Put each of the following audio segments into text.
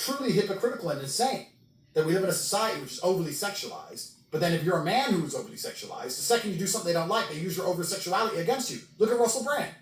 truly hypocritical and insane that we live in a society which is overly sexualized. But then if you're a man who's overly sexualized, the second you do something they don't like, they use your over-sexuality against you. Look at Russell Brand.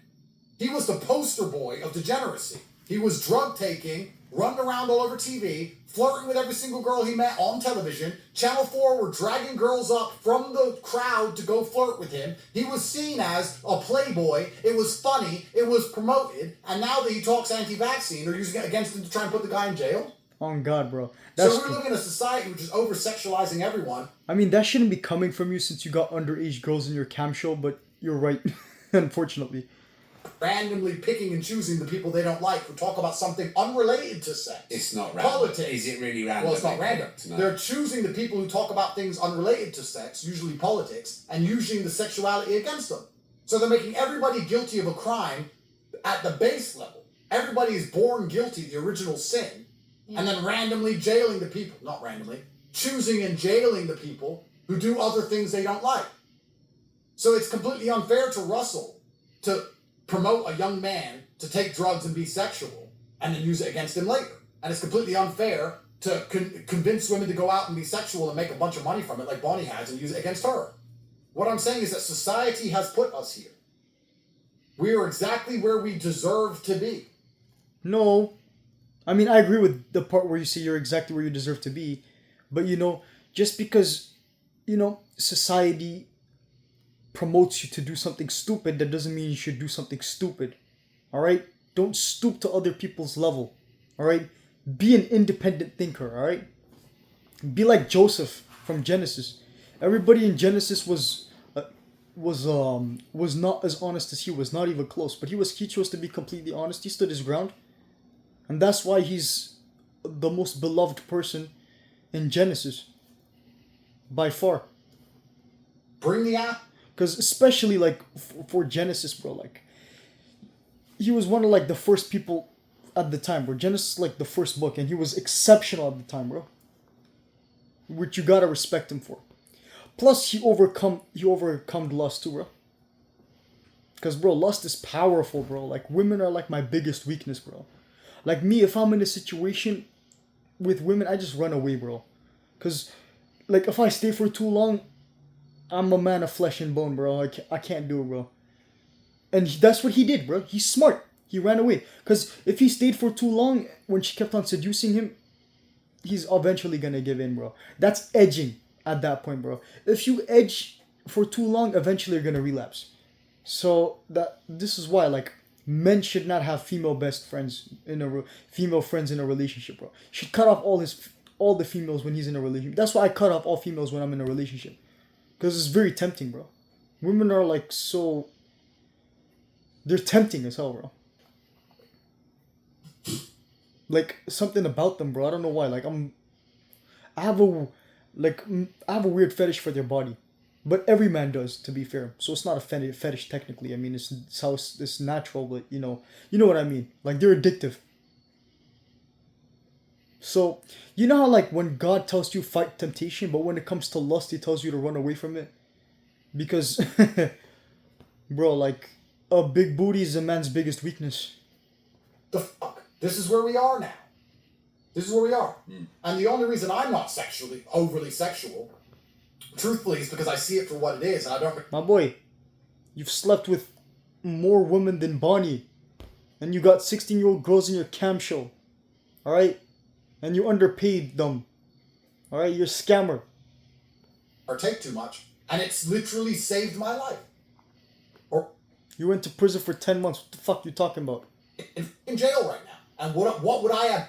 He was the poster boy of degeneracy. He was drug-taking, running around all over TV, flirting with every single girl he met on television. Channel 4 were dragging girls up from the crowd to go flirt with him. He was seen as a playboy. It was funny. It was promoted. And now that he talks anti-vaccine, they're using it against him to try and put the guy in jail. Oh, God, bro. So we're living in a society which is over-sexualizing everyone. I mean, that shouldn't be coming from you since you got underage girls in your cam show, but you're right, unfortunately. Randomly picking and choosing the people they don't like who talk about something unrelated to sex. It's not random. Politics. Is it really random? Well, it's not random. No. They're choosing the people who talk about things unrelated to sex, usually politics, and using the sexuality against them. So they're making everybody guilty of a crime at the base level. Everybody is born guilty, the original sin, and then randomly jailing the people, not randomly, choosing and jailing the people who do other things they don't like. So it's completely unfair to Russell to promote a young man to take drugs and be sexual and then use it against him later. And it's completely unfair to convince women to go out and be sexual and make a bunch of money from it like Bonnie has and use it against her. What I'm saying is that society has put us here. We are exactly where we deserve to be. No. I mean, I agree with the part where you say you're exactly where you deserve to be. But, just because, society promotes you to do something stupid, that doesn't mean you should do something stupid. Alright? Don't stoop to other people's level. Alright? Be an independent thinker. Alright? Be like Joseph from Genesis. Everybody in Genesis was not as honest as he was, not even close. But he chose to be completely honest. He stood his ground. And that's why he's the most beloved person in Genesis. By far. Bring the app. Because especially for Genesis, bro, he was one of the first people at the time, bro. Genesis is the first book, and he was exceptional at the time, bro. Which you gotta respect him for. Plus, he overcome lust too, bro. Because, bro, lust is powerful, bro. Women are my biggest weakness, bro. Me, if I'm in a situation with women, I just run away, bro. Because, if I stay for too long, I'm a man of flesh and bone, bro. I can't do it, bro. And that's what he did, bro. He's smart. He ran away. Because if he stayed for too long, when she kept on seducing him, he's eventually gonna give in, bro. That's edging at that point, bro. If you edge for too long, eventually you're gonna relapse. So this is why, men should not have female best friends female friends in a relationship, bro. Should cut off all the females when he's in a relationship. That's why I cut off all females when I'm in a relationship. Because it's very tempting, bro. Women are they're tempting as hell, bro. Something about them, bro. I don't know why. I have a weird fetish for their body. But every man does, to be fair. So it's not a fetish technically. I mean, it's natural, but you know what I mean. They're addictive. So, you know how when God tells you fight temptation, but when it comes to lust, he tells you to run away from it? Because, bro, a big booty is a man's biggest weakness. The fuck? This is where we are now. This is where we are. And the only reason I'm not overly sexual, truthfully, is because I see it for what it is, and I don't... My boy, you've slept with more women than Bonnie. And you got 16-year-old girls in your cam show. Alright? And you underpaid them. Alright? You're a scammer. Or take too much. And it's literally saved my life. Or... You went to prison for 10 months. What the fuck you talking about? In jail right now. And what would I have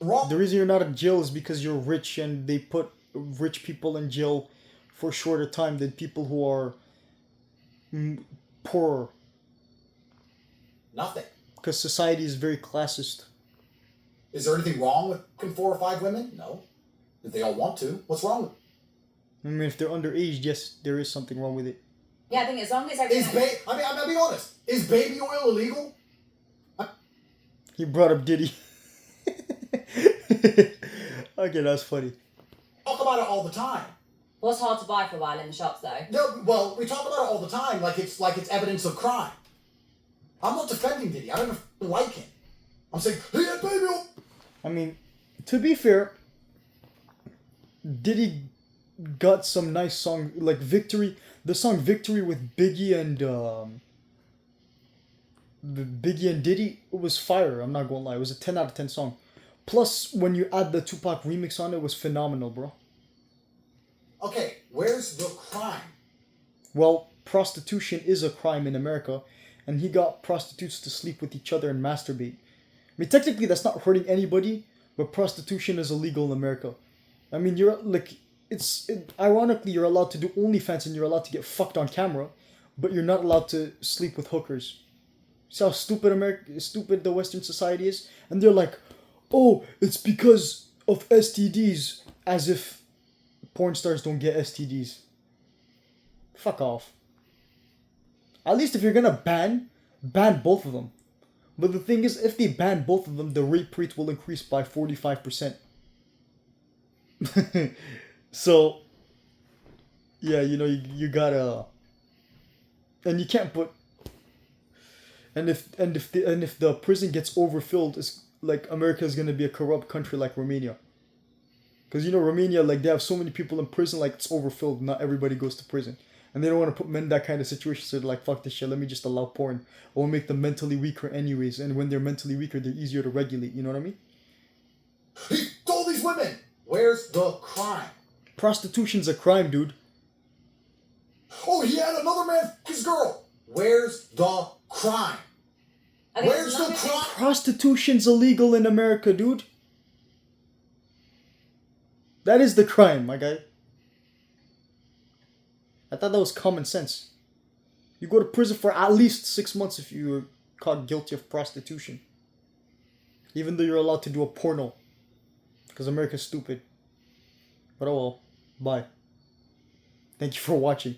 wrong? The reason you're not in jail is because you're rich and they put rich people in jail for a shorter time than people who are poorer. Nothing. Because society is very classist. Is there anything wrong with 4 or 5 women? No. If they all want to, what's wrong with it? I mean, if they're underage, yes, there is something wrong with it. Yeah, I think as long as everything... I'm gonna be honest. Is baby oil illegal? He brought up Diddy. Okay, that's funny. Talk about it all the time. Was hard to buy for a while in the shops, though. No, well, we talk about it all the time like it's evidence of crime. I'm not defending Diddy. I don't even like him. I'm saying, he had baby oil. I mean, to be fair, Diddy got some nice song like Victory. The song Victory with Biggie and Diddy was fire. I'm not gonna lie, it was a 10 out of 10 song. Plus, when you add the Tupac remix on it, was phenomenal, bro. Okay, where's the crime? Well, prostitution is a crime in America, and he got prostitutes to sleep with each other and masturbate. I mean, technically, that's not hurting anybody, but prostitution is illegal in America. I mean, you're like, ironically, you're allowed to do OnlyFans and you're allowed to get fucked on camera, but you're not allowed to sleep with hookers. See how stupid the Western society is? And they're like, oh, it's because of STDs, as if porn stars don't get STDs. Fuck off. At least if you're gonna ban both of them. But the thing is, if they ban both of them, the rape rate will increase by 45%. So, yeah, you know, you gotta, and you can't put, and if the prison gets overfilled, it's like America is gonna be a corrupt country like Romania. Because you know Romania, like they have so many people in prison, like it's overfilled. Not everybody goes to prison, and they don't want to put men in that kind of situation. So they're like, fuck this shit. Let me just allow porn. Or make them mentally weaker anyways. And when they're mentally weaker, they're easier to regulate. You know what I mean? He stole these women. Where's the crime? Prostitution's a crime, dude. Oh, he had another man his girl. Where's the crime? Where's the crime? Prostitution's illegal in America, dude. That is the crime, my guy. I thought that was common sense. You go to prison for at least 6 months if you're caught guilty of prostitution. Even though you're allowed to do a porno. Because America's stupid. But oh well. Bye. Thank you for watching.